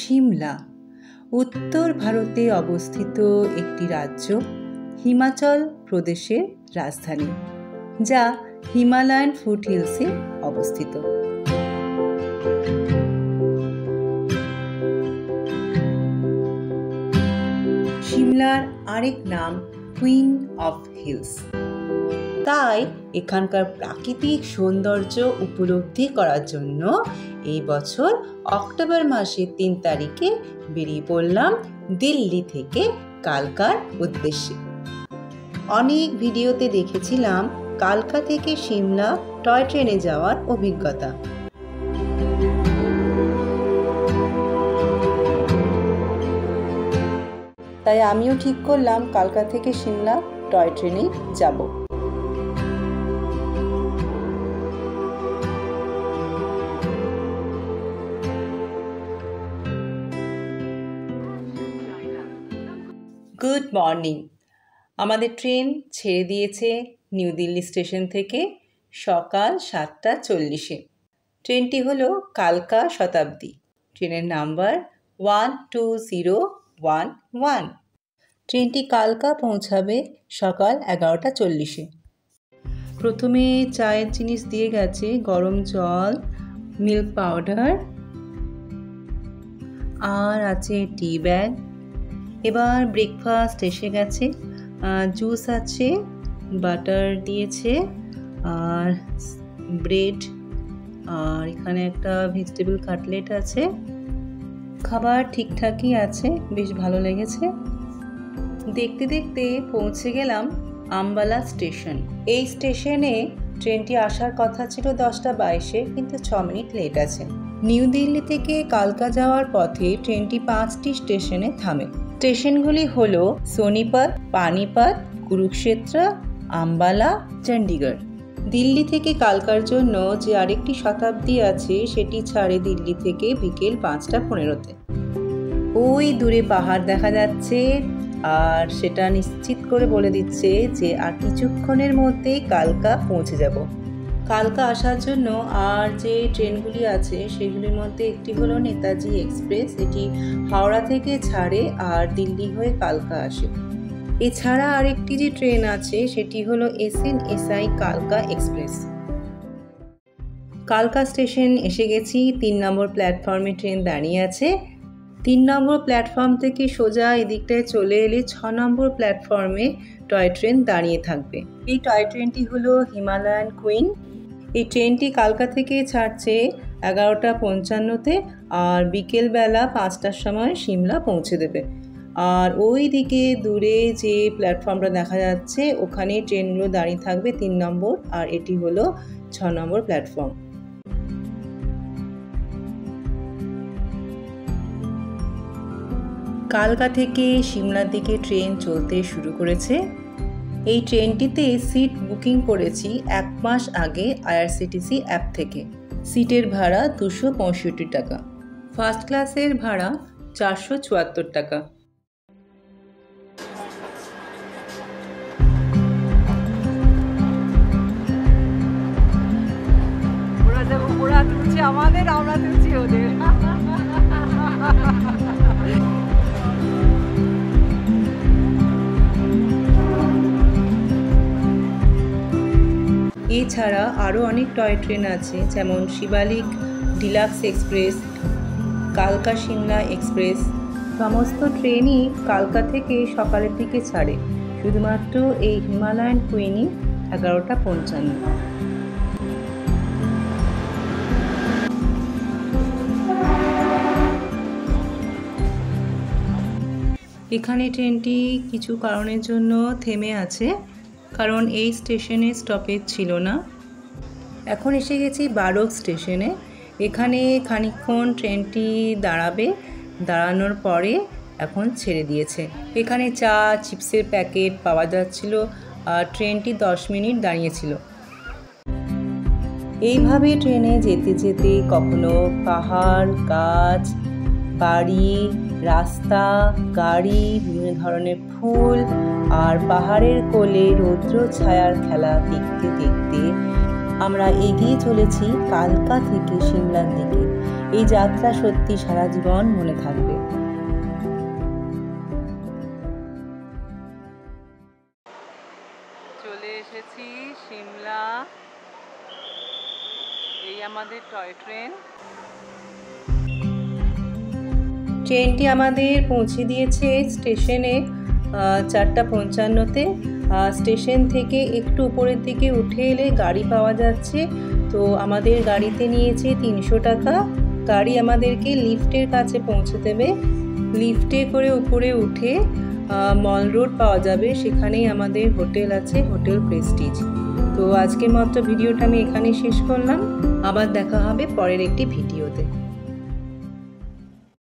সিমলা উত্তর ভারতে অবস্থিত একটি রাজ্য, হিমাচল প্রদেশের রাজধানী, যা হিমালয়ান ফুটহিলসে অবস্থিত। সিমলার আরেক নাম কুইন অফ হিলস। তাই এখানকার প্রাকৃতিক সৌন্দর্য উপলব্ধি করার জন্য এই বছর অক্টোবর মাসের 3 তারিখে বেরিয়ে পড়লাম দিল্লি থেকে কালকার উদ্দেশ্যে। অনেক ভিডিওতে দেখেছিলাম কালকা থেকে সিমলা টয় ট্রেনে যাওয়ার অভিজ্ঞতা। তাই আমিও ঠিক করলাম কালকা থেকে সিমলা টয় ট্রেনে যাব। Good morning. আমাদের ট্রেন ছেড়ে দিয়েছে নিউ দিল্লি স্টেশন থেকে সকাল 7টা 40-এ। ট্রেনটি হলো কালকা শতাব্দী। ট্রেনের নাম্বার 12011। ট্রেনটি কালকা পৌঁছাবে সকাল 11টা 40-এ। প্রথমে চায়ের জিনিস দিয়ে গেছে, গরম জল, মিল্ক পাউডার, আর আছে টি ব্যাগ। এবার ব্রেকফাস্ট এসে গেছে, জুস আছে, বাটার দিয়েছে, আর ব্রেড, আর এখানে একটা ভেজিটেবল কাটলেট আছে। খাবার ঠিকঠাকই আছে, বেশ ভালো লেগেছে। দেখতে দেখতে পৌঁছে গেলাম আম্বালা স্টেশন। এই স্টেশনে ট্রেনটি আসার কথা ছিল 10টা 22-এ, কিন্তু 6 মিনিট লেট আছে। নিউ দিল্লি থেকে কালকা যাওয়ার পথে ট্রেনটি 5টি স্টেশনে থামে। স্টেশনগুলি হলো সোনিপত, পানিপত, কুরুক্ষেত্র, আম্বালা, চণ্ডীগড়। দিল্লি থেকে কালকার জন্য যে আরেকটি শতাব্দী আছে সেটি ছাড়ে দিল্লি থেকে বিকেল 5টা 15-তে। ওই দূরে পাহাড় দেখা যাচ্ছে, আর সেটা নিশ্চিত করে বলে দিচ্ছে যে আর কিছুক্ষণের মধ্যেই কালকা পৌঁছে যাব। কালকা আসার জন্য আর যে ট্রেনগুলি আছে সেগুলির মধ্যে একটি হলো নেতাজি এক্সপ্রেস। এটি হাওড়া থেকে ছাড়ে আর দিল্লি হয়ে কালকা আসে। এছাড়া আরেকটি যে ট্রেন আছে সেটি হলো SNSI কালকা এক্সপ্রেস। কালকা স্টেশন এসে গেছি। 3 নম্বর প্ল্যাটফর্মে ট্রেন দাঁড়িয়ে আছে। 3 নম্বর প্ল্যাটফর্ম থেকে সোজা এদিকটায় চলে এলে 6 নম্বর প্ল্যাটফর্মে টয় ট্রেন দাঁড়িয়ে থাকবে। এই টয় ট্রেনটি হলো হিমালয়ান কুইন। এই ট্রেনটি কালকা থেকে ছাড়ছে 11টা 55-তে, আর বিকেলবেলা 5টার সময় সিমলা পৌঁছে দেবে। আর ওই দিকে দূরে যে প্ল্যাটফর্মটা দেখা যাচ্ছে ওখানে ট্রেনগুলো দাঁড়িয়ে থাকবে 3 নম্বর, আর এটি হলো 6 নম্বর প্ল্যাটফর্ম। কালকা থেকে সিমলার দিকে ট্রেন চলতে শুরু করেছে। এই ট্রেনটিতে সিট বুকিং করেছি 1 মাস আগে IRCTC অ্যাপ থেকে। সিটের ভাড়া 265 টাকা। ফার্স্ট ক্লাসের ভাড়া 474 টাকা। ওরা তুলছে আমাদের, আমরা তুলছি ওদের। এছাড়া আরও অনেক টয় ট্রেন আছে, যেমন শিবালিক ডিলাক্স এক্সপ্রেস, কালকা সিমলা এক্সপ্রেস। সমস্ত ট্রেনই কালকা থেকে সকালের দিকে ছাড়ে, শুধুমাত্র এই হিমালয়ান কুইনই 11টা 55। এখানে ট্রেনটি কিছু কারণের জন্য থেমে আছে, কারণ এই স্টেশনে স্টপেজ ছিল না। এখন এসে গেছি বারক স্টেশনে। এখানে খানিকক্ষণ ট্রেনটি দাঁড়াবে, দাঁড়ানোর পরে এখন ছেড়ে দিয়েছে। এখানে চা, চিপসের প্যাকেট পাওয়া যাচ্ছিল, আর ট্রেনটি 10 মিনিট দাঁড়িয়েছিল। এইভাবে ট্রেনে যেতে যেতে কখনো পাহাড়, গাছ, বাড়ি, রাস্তা, গাড়ি, বিভিন্ন ধরনের ফুল আর পাহাড়ের কোলে রৌদ্র ছায়ার খেলা দেখতে দেখতে আমরা এগিয়ে চলেছি কালকা থেকে সিমলার দিকে। এই যাত্রা সত্যি সারা জীবন মনে থাকবে। চলে এসেছি সিমলা, এই আমাদের টয় ট্রেন। ট্রেনটি আমাদের পৌঁছে দিয়েছে স্টেশনে 4:55-তে। স্টেশন থেকে একটু উপরের দিকে উঠে এলে গাড়ি পাওয়া যাচ্ছে। তো আমাদের গাড়িতে নিয়েছে 300 টাকা। গাড়ি আমাদেরকে লিফটের কাছে পৌঁছে দেবে। লিফটে করে উপরে উঠে মল রোড পাওয়া যাবে, সেখানেই আমাদের হোটেল আছে, হোটেল প্রেস্টিজ। তো আজকের মতো ভিডিওটা আমি এখানেই শেষ করলাম। আবার দেখা হবে পরের একটি ভিডিওতে।